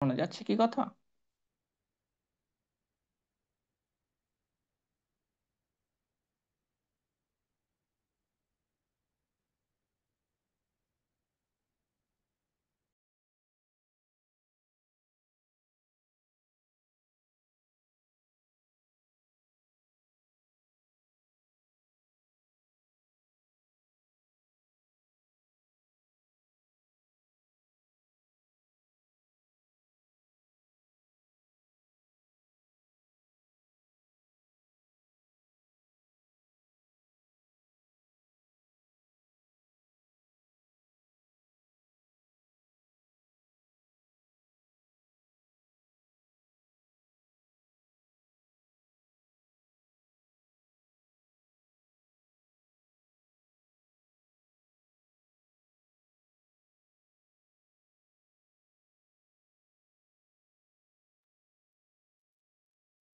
শোনা যাচ্ছে কি কথা?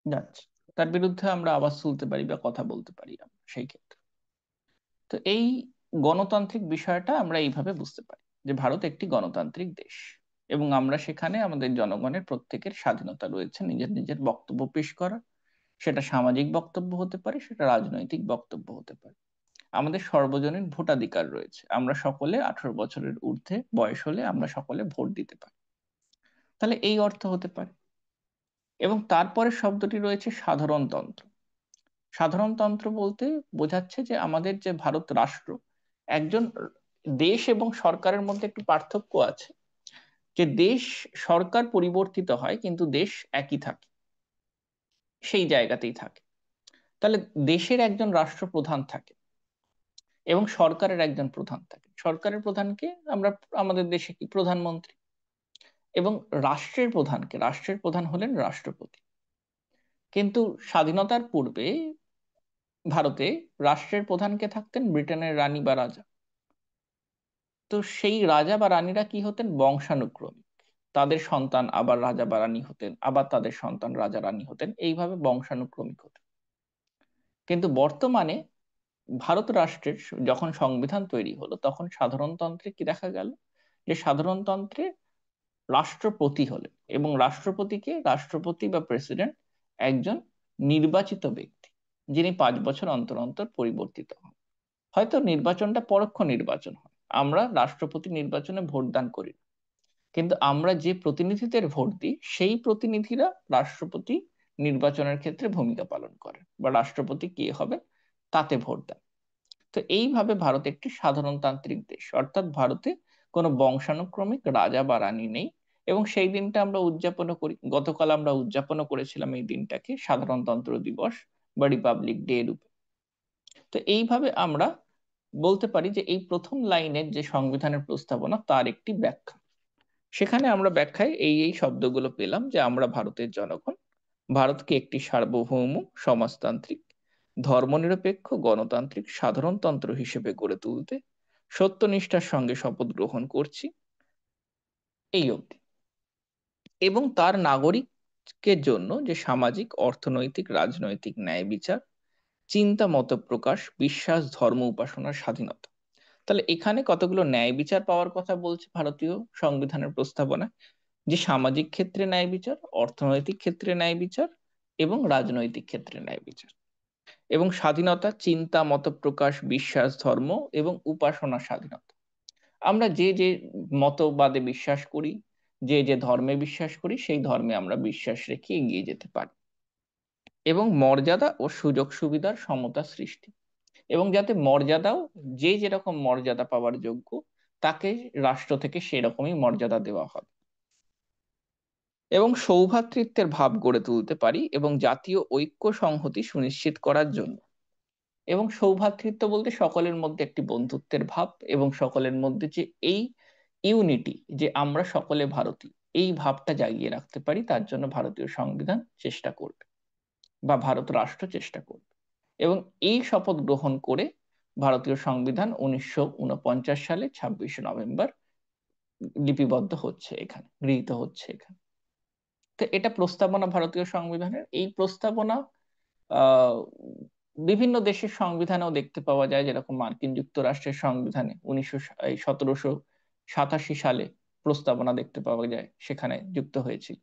যাচ্ছে, তার বিরুদ্ধে আমরা আওয়াজ তুলতে পারি বা কথা বলতে পারি সেই ক্ষেত্রে। তো এই গণতান্ত্রিক বিষয়টা আমরা এইভাবে বুঝতে পারি যে ভারত একটি গণতান্ত্রিক দেশ, এবং আমরা সেখানে আমাদের জনগণের প্রত্যেকের স্বাধীনতা রয়েছে নিজের নিজের বক্তব্য পেশ করার। সেটা সামাজিক বক্তব্য হতে পারে, সেটা রাজনৈতিক বক্তব্য হতে পারে। আমাদের সর্বজনীন ভোটাধিকার রয়েছে, আমরা সকলে 18 বছরের ঊর্ধ্বে বয়স হলে আমরা সকলে ভোট দিতে পারি। তাহলে এই অর্থ হতে পারে। এবং তারপরে শব্দটি রয়েছে সাধারণতন্ত্র। সাধারণতন্ত্র বলতে বোঝাচ্ছে যে আমাদের যে ভারত রাষ্ট্র, একজন দেশ এবং সরকারের মধ্যে একটু পার্থক্য আছে, যে দেশ সরকার পরিবর্তিত হয় কিন্তু দেশ একই থাকে, সেই জায়গাতেই থাকে। তাহলে দেশের একজন রাষ্ট্রপ্রধান থাকে এবং সরকারের একজন প্রধান থাকে। সরকারের প্রধানকে আমরা আমাদের দেশে কি প্রধানমন্ত্রী, এবং রাষ্ট্রের প্রধান হলেন রাষ্ট্রপতি। কিন্তু স্বাধীনতার পূর্বে ভারতে রাষ্ট্রের প্রধানকে থাকতেন ব্রিটেনের রানী বা রাজা। তো সেই রাজা বা রানীরা কি হতেন? বংশানুক্রমিক। তাদের সন্তান আবার রাজা বা রানী হতেন, আবার তাদের সন্তান রাজা রানী হতেন, এইভাবে বংশানুক্রমিক হতেন। কিন্তু বর্তমানে ভারত রাষ্ট্রের যখন সংবিধান তৈরি হলো, তখন সাধারণতন্ত্রে কি দেখা গেল? যে সাধারণতন্ত্রে রাষ্ট্রপতি হলেন, এবং রাষ্ট্রপতিকে রাষ্ট্রপতি বা প্রেসিডেন্ট একজন নির্বাচিত ব্যক্তি, যিনি 5 বছর অন্তর অন্তর পরিবর্তিত হন। হয়তো নির্বাচনটা পরোক্ষ নির্বাচন হয়, আমরা রাষ্ট্রপতি নির্বাচনে ভোট দান করি না, কিন্তু আমরা যে প্রতিনিধিদের ভোট দিই সেই প্রতিনিধিরা রাষ্ট্রপতি নির্বাচনের ক্ষেত্রে ভূমিকা পালন করে, বা রাষ্ট্রপতি কে হবে তাতে ভোট দেন। তো এইভাবে ভারত একটি সাধারণতান্ত্রিক দেশ, অর্থাৎ ভারতে কোনো বংশানুক্রমিক রাজা বা রানী নেই। এবং সেই দিনটা আমরা উদযাপন করি, গতকাল আমরা উদযাপন করেছিলাম এই দিনটাকে সাধারণতন্ত্র দিবস বা রিপাবলিক ডে রূপে। তো এইভাবে আমরা বলতে পারি যে এই প্রথম লাইনের যে সংবিধানের প্রস্তাবনা তার একটি ব্যাখ্যা। সেখানে আমরা ব্যাখ্যায় এই এই শব্দগুলো পেলাম যে আমরা ভারতের জনগণ, ভারতকে একটি সার্বভৌম সমাজতান্ত্রিক ধর্মনিরপেক্ষ গণতান্ত্রিক সাধারণতন্ত্র হিসেবে গড়ে তুলতে সত্যনিষ্ঠার সঙ্গে শপথ গ্রহণ করছি, এই অবধি। এবং তার নাগরিকের জন্য যে সামাজিক অর্থনৈতিক রাজনৈতিক ন্যায় বিচার, চিন্তা মত প্রকাশ বিশ্বাস ধর্ম উপাসনার স্বাধীনতা। তাহলে এখানে কতগুলো ন্যায় বিচার পাওয়ার কথা বলছে ভারতীয় সংবিধানের প্রস্তাবনায়, যে সামাজিক ক্ষেত্রে ন্যায় বিচার, অর্থনৈতিক ক্ষেত্রে ন্যায় বিচার, এবং রাজনৈতিক ক্ষেত্রে ন্যায় বিচার। এবং স্বাধীনতা চিন্তা মত প্রকাশ বিশ্বাস ধর্ম এবং উপাসনা স্বাধীনতা। আমরা যে যে মতবাদে বিশ্বাস করি, যে যে ধর্মে বিশ্বাস করি, সেই ধর্মে আমরা বিশ্বাস রেখে এগিয়ে যেতে পারি। এবং মর্যাদা ও সুযোগ সুবিধার সমতা সৃষ্টি, এবং যাতে মর্যাদাও, যে যেরকম মর্যাদা পাওয়ার যোগ্য তাকে রাষ্ট্র থেকে সেরকমই মর্যাদা দেওয়া হবে। এবং সৌভ্রাতৃত্বের ভাব গড়ে তুলতে পারি এবং জাতীয় ঐক্য সংহতি সুনিশ্চিত করার জন্য। এবং সৌভ্রাতৃত্ব বলতে সকলের মধ্যে একটি বন্ধুত্বের ভাব, এবং সকলের মধ্যে যে এই ইউনিটি, যে আমরা সকলে ভারতীয়, এই ভাবটা জাগিয়ে রাখতে পারি, তার জন্য ভারতীয় সংবিধান চেষ্টা করবে বা ভারত রাষ্ট্র চেষ্টা করবে। এবং এই শপথ গ্রহণ করে ভারতীয় সংবিধান 1949 সালে 26শে নভেম্বর লিপিবদ্ধ হচ্ছে, এখানে গৃহীত হচ্ছে এখানে। তো এটা প্রস্তাবনা ভারতীয় সংবিধানের। এই প্রস্তাবনা আহ বিভিন্ন দেশের সংবিধানেও দেখতে পাওয়া যায়, যেরকম মার্কিন যুক্তরাষ্ট্রের সংবিধানে 1787 সালে প্রস্তাবনা দেখতে পাওয়া যায় সেখানে যুক্ত হয়েছিল।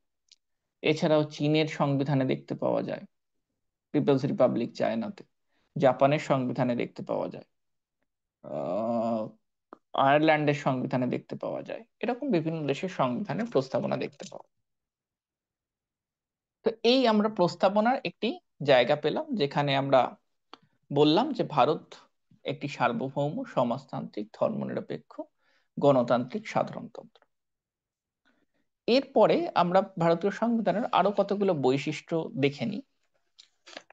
এছাড়াও চীনের সংবিধানে দেখতে পাওয়া যায়, পিপলস রিপাবলিক চায়নাতে। জাপানের সংবিধানে দেখতে পাওয়া যায়, আহ আয়ারল্যান্ডের সংবিধানে দেখতে পাওয়া যায়, এরকম বিভিন্ন দেশের সংবিধানের প্রস্তাবনা দেখতে পাওয়া যায়। তো এই আমরা প্রস্তাবনার একটি জায়গা পেলাম যেখানে আমরা বললাম যে ভারত একটি সার্বভৌম সমাজতান্ত্রিক ধর্মনিরপেক্ষ গণতান্ত্রিক সাধারণতন্ত্র। এরপরে আমরা ভারতীয় সংবিধানের আরো কতগুলো বৈশিষ্ট্য দেখে নিই।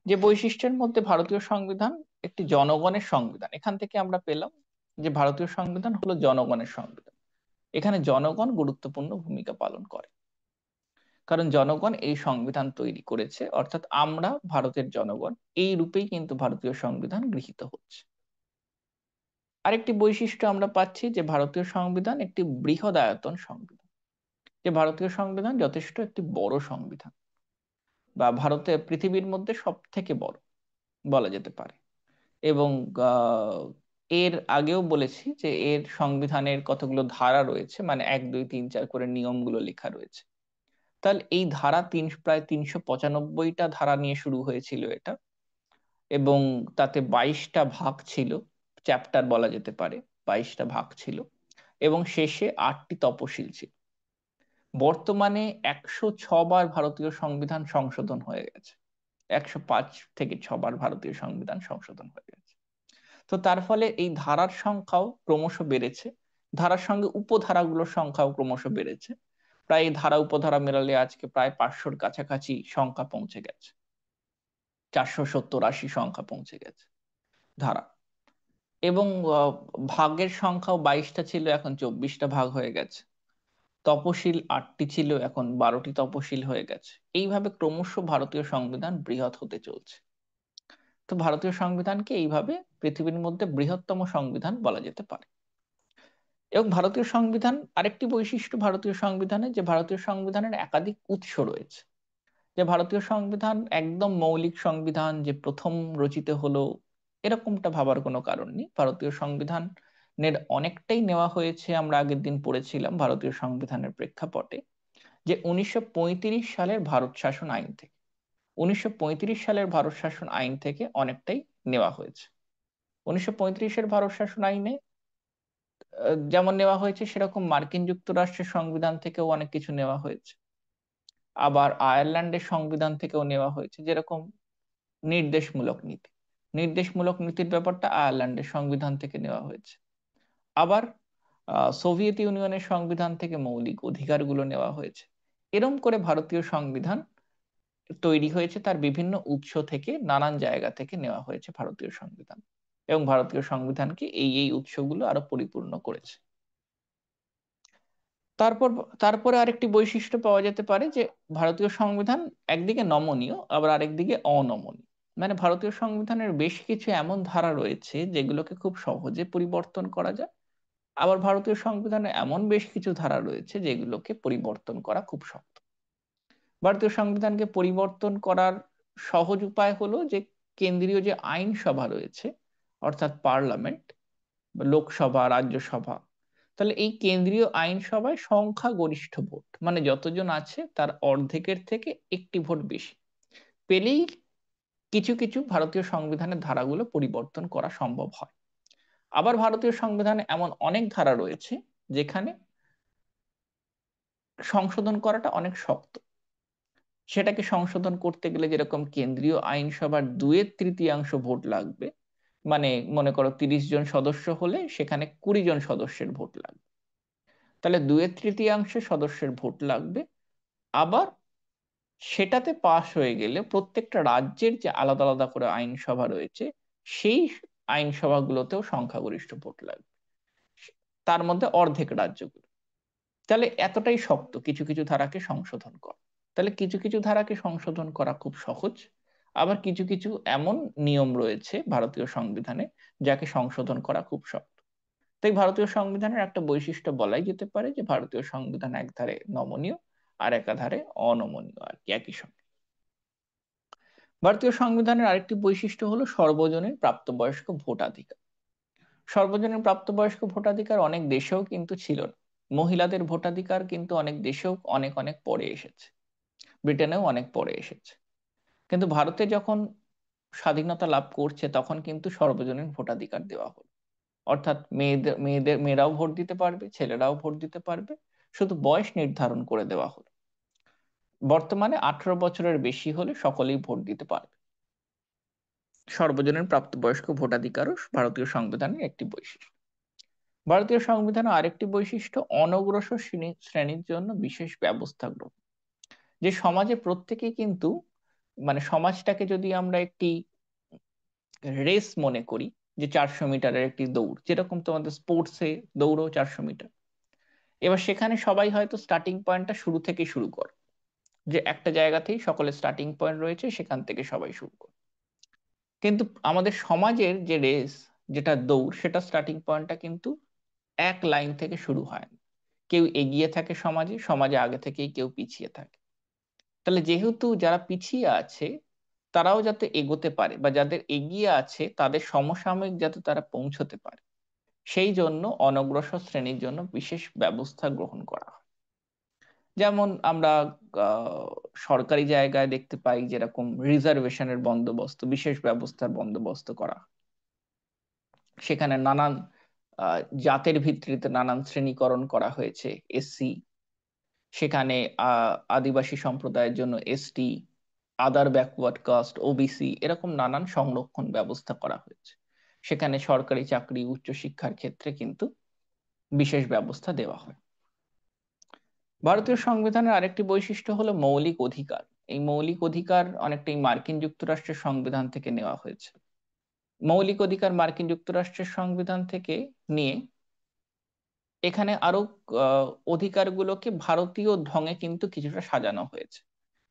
যে বৈশিষ্ট্যের মধ্যে ভারতীয় সংবিধান একটি জনগণের সংবিধান। এখান থেকে আমরা পেলাম যে ভারতীয় সংবিধান হলো জনগণের সংবিধান। এখানে জনগণ গুরুত্বপূর্ণ ভূমিকা পালন করে, কারণ জনগণ এই সংবিধান তৈরি করেছে, অর্থাৎ আমরা ভারতের জনগণ, এই রূপেই কিন্তু ভারতীয় সংবিধান গৃহীত হচ্ছে। আরেকটি বৈশিষ্ট্য আমরা পাচ্ছি যে ভারতীয় সংবিধান একটি বৃহদায়তন সংবিধান, যে ভারতীয় সংবিধান যথেষ্ট একটি বড় সংবিধান, বা ভারতে পৃথিবীর মধ্যে সব থেকে বড় বলা যেতে পারে। এবং আহ, এর আগেও বলেছি যে এর সংবিধানের কতগুলো ধারা রয়েছে, মানে 1 2 3 4 করে নিয়মগুলো লেখা রয়েছে। তাহলে এই ধারা প্রায় 395টা ধারা নিয়ে শুরু হয়েছিল এটা, এবং তাতে 22টা ভাগ ছিল, চ্যাপ্টার বলা যেতে পারে, 22টা ভাগ ছিল, এবং শেষে 8টি তপশিল ছিল। বর্তমানে 106 বার ভারতীয় সংবিধান সংশোধন হয়ে গেছে, 105 থেকে 6 বার ভারতীয় সংবিধান সংশোধন হয়ে গেছে। তো তার ফলে এই ধারার সংখ্যাও ক্রমশ বেড়েছে, ধারার সঙ্গে উপধারাগুলোর সংখ্যাও ক্রমশ বেড়েছে। প্রায় এই ধারা উপধারা মেলালে আজকে প্রায় 500-র কাছাকাছি সংখ্যা পৌঁছে গেছে, 470-80 সংখ্যা পৌঁছে গেছে ধারা। এবং ভাগের সংখ্যাও 22টা ছিল, এখন 24টা ভাগ হয়ে গেছে। তপশিল 8টি ছিল, এখন 12টি তপশিল হয়ে গেছে। এইভাবে ক্রমশ ভারতীয় সংবিধান বৃহৎ হতে চলছে। তো ভারতীয় সংবিধানকে এইভাবে পৃথিবীর মধ্যে বৃহত্তম সংবিধান বলা যেতে পারে। এবং ভারতীয় সংবিধান আরেকটি বৈশিষ্ট্য ভারতীয় সংবিধানে, যে ভারতীয় সংবিধানের একাধিক উৎস রয়েছে। যে ভারতীয় সংবিধান একদম মৌলিক সংবিধান যে প্রথম রচিত হলো, এরকমটা ভাবার কোনো কারণ নেই। ভারতীয় সংবিধানের অনেকটাই নেওয়া হয়েছে, আমরা আগের দিন পড়েছিলাম ভারতীয় সংবিধানের প্রেক্ষাপটে, যে 1935 সালের ভারত শাসন আইন থেকে, 1935 সালের ভারত শাসন আইন থেকে অনেকটাই নেওয়া হয়েছে। 1935-এর ভারত শাসন আইনে যেমন নেওয়া হয়েছে, সেরকম মার্কিন যুক্তরাষ্ট্রের সংবিধান থেকেও অনেক কিছু নেওয়া হয়েছে। আবার আয়ারল্যান্ডের সংবিধান থেকেও নেওয়া হয়েছে, যেরকম নির্দেশমূলক নীতি, নির্দেশমূলক নীতির ব্যাপারটা আয়ারল্যান্ডের সংবিধান থেকে নেওয়া হয়েছে। আবার সোভিয়েত ইউনিয়নের সংবিধান থেকে মৌলিক অধিকারগুলো নেওয়া হয়েছে। এরম করে ভারতীয় সংবিধান তৈরি হয়েছে, তার বিভিন্ন উৎস থেকে, নানান জায়গা থেকে নেওয়া হয়েছে ভারতীয় সংবিধান, এবং ভারতীয় সংবিধানকে এই উৎসগুলো আরো পরিপূর্ণ করেছে। তারপর তারপরে আরেকটি বৈশিষ্ট্য পাওয়া যেতে পারে যে ভারতীয় সংবিধান একদিকে নমনীয়, আবার আরেকদিকে অনমনীয়। মানে ভারতীয় সংবিধানের বেশ কিছু এমন ধারা রয়েছে যেগুলোকে খুব সহজে পরিবর্তন করা যায়, আবার ভারতীয় সংবিধানে এমন বেশ কিছু ধারা রয়েছে যেগুলোকে পরিবর্তন করা খুব শক্ত। ভারতীয় সংবিধানকে পরিবর্তন করার সহজ উপায় হলো যে কেন্দ্রীয় যে আইনসভা রয়েছে, অর্থাৎ পার্লামেন্ট, লোকসভা, রাজ্যসভা, তাহলে এই কেন্দ্রীয় আইনসভায় সংখ্যাগরিষ্ঠ ভোট, মানে যতজন আছে তার অর্ধেকের থেকে একটি ভোট বেশি পেলেই কিছু কিছু ভারতীয় সংবিধানের ধারাগুলো পরিবর্তন করা সম্ভব হয়। আবার ভারতীয় সংবিধানে এমন অনেক ধারা রয়েছে যেখানে সংশোধন করাটা অনেক শক্ত। সেটাকে সংশোধন করতে গেলে যেরকম কেন্দ্রীয় আইনসভার 2/3 ভোট লাগবে, মানে মনে করো 30 জন সদস্য হলে সেখানে 20 জন সদস্যের ভোট লাগবে, তাহলে 2/3 সদস্যের ভোট লাগবে। আবার সেটাতে পাশ হয়ে গেলে প্রত্যেকটা রাজ্যের যে আলাদা আলাদা করে আইনসভা রয়েছে, সেই আইনসভাগুলোতেও সংখ্যাগরিষ্ঠ ভোট লাগবে, তার মধ্যে অর্ধেক রাজ্যগুলো। তাহলে এতটাই শক্ত কিছু কিছু ধারাকে সংশোধন করা। তাহলে কিছু কিছু ধারাকে সংশোধন করা খুব সহজ, আবার কিছু কিছু এমন নিয়ম রয়েছে ভারতীয় সংবিধানে যাকে সংশোধন করা খুব শক্ত। তাই ভারতীয় সংবিধানের একটা বৈশিষ্ট্য বলাই যেতে পারে যে ভারতীয় সংবিধান একধারে নমনীয় আর একাধারে অনমনীয়, আর কি একই সঙ্গে। ভারতীয় সংবিধানের আরেকটি বৈশিষ্ট্য হলো সর্বজনীন প্রাপ্তবয়স্ক ভোটাধিকার। সর্বজনীন প্রাপ্তবয়স্ক ভোটাধিকার অনেক দেশেও কিন্তু ছিল না। মহিলাদের ভোটাধিকার কিন্তু অনেক দেশেও অনেক অনেক পরে এসেছে, ব্রিটেনেও অনেক পরে এসেছে। কিন্তু ভারতে যখন স্বাধীনতা লাভ করছে তখন কিন্তু সর্বজনীন ভোটাধিকার দেওয়া হলো। অর্থাৎ মেয়েরাও ভোট দিতে পারবে, ছেলেরাও ভোট দিতে পারবে, শুধু বয়স নির্ধারণ করে দেওয়া হলো। বর্তমানে 18 বছরের বেশি হলে সকলেই ভোট দিতে পারবে। সর্বজনীন প্রাপ্তবয়স্ক ভোটাধিকারও ভারতীয় সংবিধানের একটি বৈশিষ্ট্য। ভারতীয় সংবিধানের আরেকটি বৈশিষ্ট্য অনগ্রসর শ্রেণীর জন্য বিশেষ ব্যবস্থা গ্রহণ। যে সমাজে প্রত্যেকেই কিন্তু, মানে সমাজটাকে যদি আমরা একটি রেস মনে করি, যে 400 মিটারের একটি দৌড়, যেরকম তোমাদের স্পোর্টসে দৌড়ও 400 মিটার, এবার সেখানে সবাই হয়তো স্টার্টিং পয়েন্টটা শুরু থেকে শুরু করে, যে একটা জায়গাতেই সকলের স্টার্টিং পয়েন্ট রয়েছে, সেখান থেকে সবাই শুরু করে। কিন্তু আমাদের সমাজের যে রেস, যেটা দৌড়, সেটা স্টার্টিং পয়েন্টটা কিন্তু এক লাইন থেকে শুরু হয় না। কেউ এগিয়ে থাকে সমাজে, সমাজে আগে থেকেই কেউ পিছিয়ে থাকে। তাহলে যেহেতু যারা পিছিয়ে আছে তারাও যাতে এগোতে পারে, বা যাদের এগিয়ে আছে তাদের সমসাময়িক যাতে তারা পৌঁছতে পারে, সেই জন্য অনগ্রসর শ্রেণীর জন্য বিশেষ ব্যবস্থা গ্রহণ করা হয়। যেমন আমরা সরকারি জায়গায় দেখতে পাই যেরকম রিজার্ভেশনের বন্দোবস্ত, বিশেষ ব্যবস্থার বন্দোবস্ত করা হয়। সেখানে নানান জাতের ভিত্তিতে নানান শ্রেণীকরণ করা হয়েছে। এসসি, সেখানে আদিবাসী সম্প্রদায়ের জন্য ST, other backward caste, OBC, এরকম নানান সংরক্ষণ ব্যবস্থা করা হয়েছে। সেখানে সরকারি চাকরি, উচ্চশিক্ষার ক্ষেত্রে কিন্তু বিশেষ ব্যবস্থা দেওয়া হয়। ভারতীয় সংবিধানের আরেকটি বৈশিষ্ট্য হলো মৌলিক অধিকার। এই মৌলিক অধিকার অনেকটাই মার্কিন যুক্তরাষ্ট্রের সংবিধান থেকে নেওয়া হয়েছে। মৌলিক অধিকার মার্কিন যুক্তরাষ্ট্রের সংবিধান থেকে নিয়ে এখানে আরো অধিকারগুলোকে ভারতীয় ঢঙে কিন্তু কিছুটা সাজানো হয়েছে।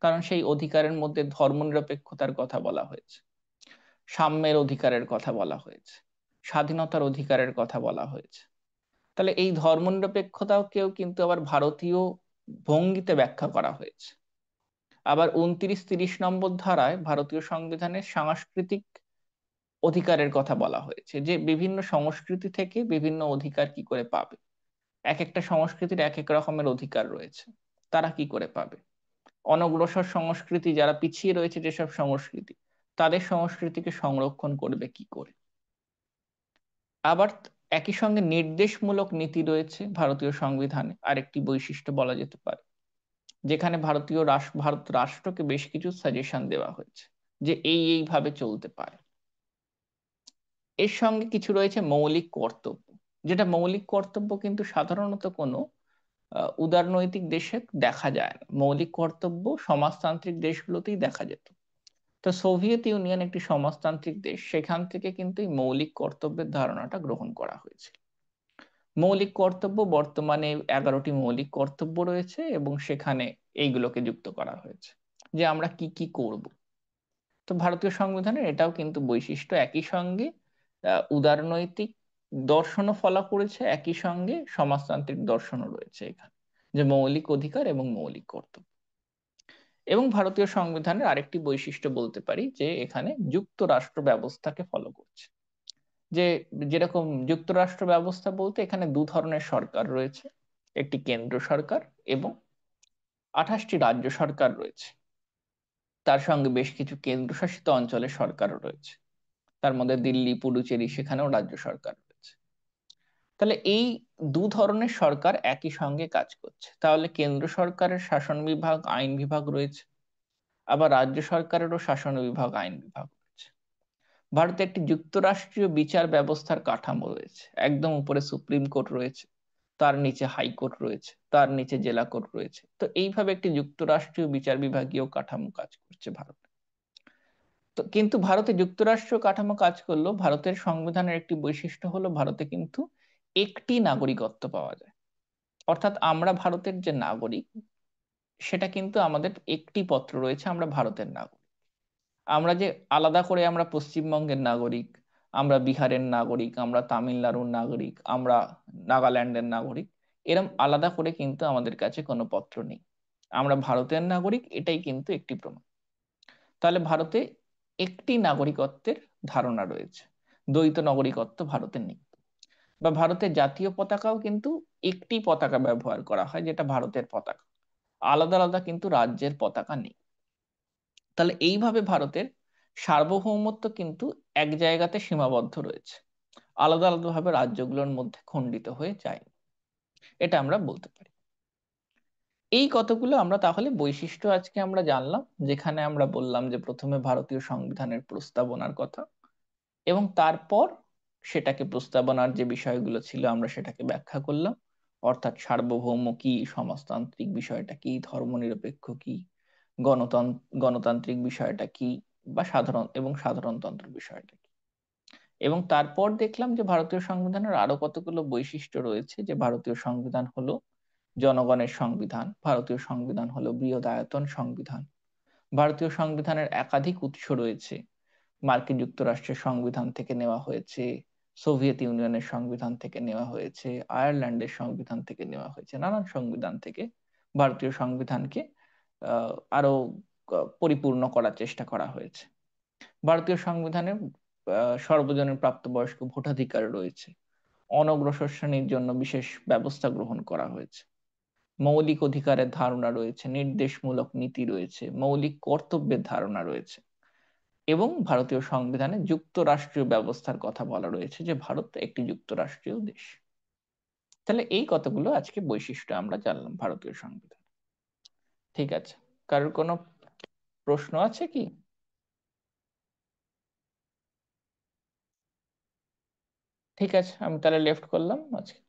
কারণ সেই অধিকারের মধ্যে ধর্মনিরপেক্ষতার কথা বলা হয়েছে, সাম্যের অধিকারের কথা বলা হয়েছে, স্বাধীনতার অধিকারের কথা বলা হয়েছে। তাহলে এই ধর্মনিরপেক্ষতাকেও কিন্তু আবার ভারতীয় ভঙ্গিতে ব্যাখ্যা করা হয়েছে। আবার 29-30 নম্বর ধারায় ভারতীয় সংবিধানের সাংস্কৃতিক অধিকারের কথা বলা হয়েছে, যে বিভিন্ন সংস্কৃতি থেকে বিভিন্ন অধিকার কি করে পাবে। এক একটা সংস্কৃতির এক এক রকমের অধিকার রয়েছে, তারা কি করে পাবে। অনগ্রসর সংস্কৃতি, যারা পিছিয়ে রয়েছে যেসব সংস্কৃতি, তাদের সংস্কৃতিকে সংরক্ষণ করবে কি করে। আবার একই সঙ্গে নির্দেশমূলক নীতি রয়েছে ভারতীয় সংবিধানে, আরেকটি বৈশিষ্ট্য বলা যেতে পারে, যেখানে ভারত রাষ্ট্রকে বেশ কিছু সাজেশন দেওয়া হয়েছে যে এইভাবে চলতে পারে। এর সঙ্গে কিছু রয়েছে মৌলিক কর্তব্য, যেটা মৌলিক কর্তব্য কিন্তু সাধারণত কোনো উদারনৈতিক দেশে দেখা যায় না। মৌলিক কর্তব্য সমাজতান্ত্রিক দেশগুলোতেই দেখা যেত। তো সোভিয়েত ইউনিয়ন একটি সমাজতান্ত্রিক দেশ, সেখান থেকে কিন্তু এই মৌলিক কর্তব্যের ধারণাটা গ্রহণ করা হয়েছে। মৌলিক কর্তব্য বর্তমানে 11টি মৌলিক কর্তব্য রয়েছে, এবং সেখানে এইগুলোকে যুক্ত করা হয়েছে যে আমরা কি কি করব। তো ভারতীয় সংবিধানের এটাও কিন্তু বৈশিষ্ট্য। একই সঙ্গে উদারনৈতিক দর্শনও ফলো করেছে, একই সঙ্গে সমাজতান্ত্রিক দর্শনও রয়েছে এখানে, যে মৌলিক অধিকার এবং মৌলিক কর্তব্য। এবং ভারতীয় সংবিধানের আরেকটি বৈশিষ্ট্য বলতে পারি যে এখানে যুক্তরাষ্ট্র ব্যবস্থাকে ফলো করছে। যে যেরকম যুক্তরাষ্ট্র ব্যবস্থা বলতে এখানে দু ধরনের সরকার রয়েছে, একটি কেন্দ্র সরকার এবং 28টি রাজ্য সরকার রয়েছে। তার সঙ্গে বেশ কিছু কেন্দ্রশাসিত অঞ্চলের সরকারও রয়েছে, তার মধ্যে দিল্লি, পুডুচেরি, সেখানেও রাজ্য সরকার রয়েছে। তাহলে এই দু ধরনের সরকার একই সঙ্গে কাজ করছে। তাহলে কেন্দ্র সরকারের শাসন বিভাগ, আইন বিভাগ রয়েছে, আবার রাজ্য সরকারেরও শাসন বিভাগ, আইন বিভাগ রয়েছে। ভারতে একটি যুক্তরাষ্ট্রীয় বিচার ব্যবস্থার কাঠামো রয়েছে। একদম উপরে সুপ্রিম কোর্ট রয়েছে, তার নিচে হাইকোর্ট রয়েছে, তার নিচে জেলা কোর্ট রয়েছে। তো এইভাবে একটি যুক্তরাষ্ট্রীয় বিচার বিভাগীয় কাঠামো কাজ করছে ভারতে। তো কিন্তু ভারতে যুক্তরাষ্ট্রীয় কাঠামো কাজ করলেও ভারতের সংবিধানের একটি বৈশিষ্ট্য হলো ভারতে কিন্তু একটি নাগরিকত্ব পাওয়া যায়। অর্থাৎ আমরা ভারতের যে নাগরিক, সেটা কিন্তু আমাদের একটি পত্র রয়েছে, আমরা ভারতের নাগরিক। আমরা যে আলাদা করে আমরা পশ্চিমবঙ্গের নাগরিক, আমরা বিহারের নাগরিক, আমরা তামিলনাড়ুর নাগরিক, আমরা নাগাল্যান্ডের নাগরিক, এরম আলাদা করে কিন্তু আমাদের কাছে কোনো পত্র নেই। আমরা ভারতের নাগরিক, এটাই কিন্তু একটি প্রমাণ। তাহলে ভারতে একটি নাগরিকত্বের ধারণা রয়েছে, দ্বৈত নাগরিকত্ব ভারতে নেই। বা ভারতের জাতীয় পতাকাও কিন্তু একটি পতাকা ব্যবহার করা হয়, যেটা ভারতের পতাকা। আলাদা আলাদা কিন্তু রাজ্যের পতাকা নেই। তাহলে এইভাবে ভারতের সার্বভৌমত্ব কিন্তু এক জায়গাতে সীমাবদ্ধ রয়েছে, আলাদা আলাদাভাবে রাজ্যগুলোর মধ্যে খণ্ডিত হয়ে যায়। এটা আমরা বলতে পারি। এই কতগুলো আমরা তাহলে বৈশিষ্ট্য আজকে আমরা জানলাম, যেখানে আমরা বললাম যে প্রথমে ভারতীয় সংবিধানের প্রস্তাবনার কথা, এবং তারপর সেটাকে প্রস্তাবনার যে বিষয়গুলো ছিল আমরা সেটাকে ব্যাখ্যা করলাম। অর্থাৎ সার্বভৌম কি, সমাজতান্ত্রিক বিষয়টা কি, ধর্মনিরপেক্ষ কি, গণতান্ত্রিক বিষয়টা কি, বা সাধারণতন্ত্র বিষয়টা কি। এবং তারপর দেখলাম যে ভারতীয় সংবিধানের আরো কতগুলো বৈশিষ্ট্য রয়েছে, যে ভারতীয় সংবিধান হলো জনগণের সংবিধান, ভারতীয় সংবিধান হলো বৃহদায়তন সংবিধান, ভারতীয় সংবিধানের একাধিক উৎস রয়েছে, মার্কিন যুক্তরাষ্ট্রের সংবিধান থেকে নেওয়া হয়েছে, সোভিয়েত ইউনিয়নের সংবিধান থেকে নেওয়া হয়েছে, আয়ারল্যান্ডের সংবিধান থেকে নেওয়া হয়েছে, নানান সংবিধান থেকে ভারতীয় সংবিধানকে আরো পরিপূর্ণ করার চেষ্টা করা হয়েছে। ভারতীয় সংবিধানে সর্বজনীন প্রাপ্তবয়স্ক ভোটাধিকার রয়েছে, অনগ্রসর শ্রেণীর জন্য বিশেষ ব্যবস্থা গ্রহণ করা হয়েছে, মৌলিক অধিকারের ধারণা রয়েছে, নির্দেশমূলক নীতি রয়েছে, মৌলিক কর্তব্যের ধারণা রয়েছে, এবং ভারতীয় সংবিধানে যুক্তরাষ্ট্রীয় ব্যবস্থার কথা বলা রয়েছে, যে ভারত একটি যুক্তরাষ্ট্রীয় দেশ। তাহলে এই কতগুলো আজকে বৈশিষ্ট্য আমরা জানলাম ভারতীয় সংবিধান। ঠিক আছে, কারোর কোনো প্রশ্ন আছে কি? ঠিক আছে, আমি তাহলে লেফট করলাম আজকে।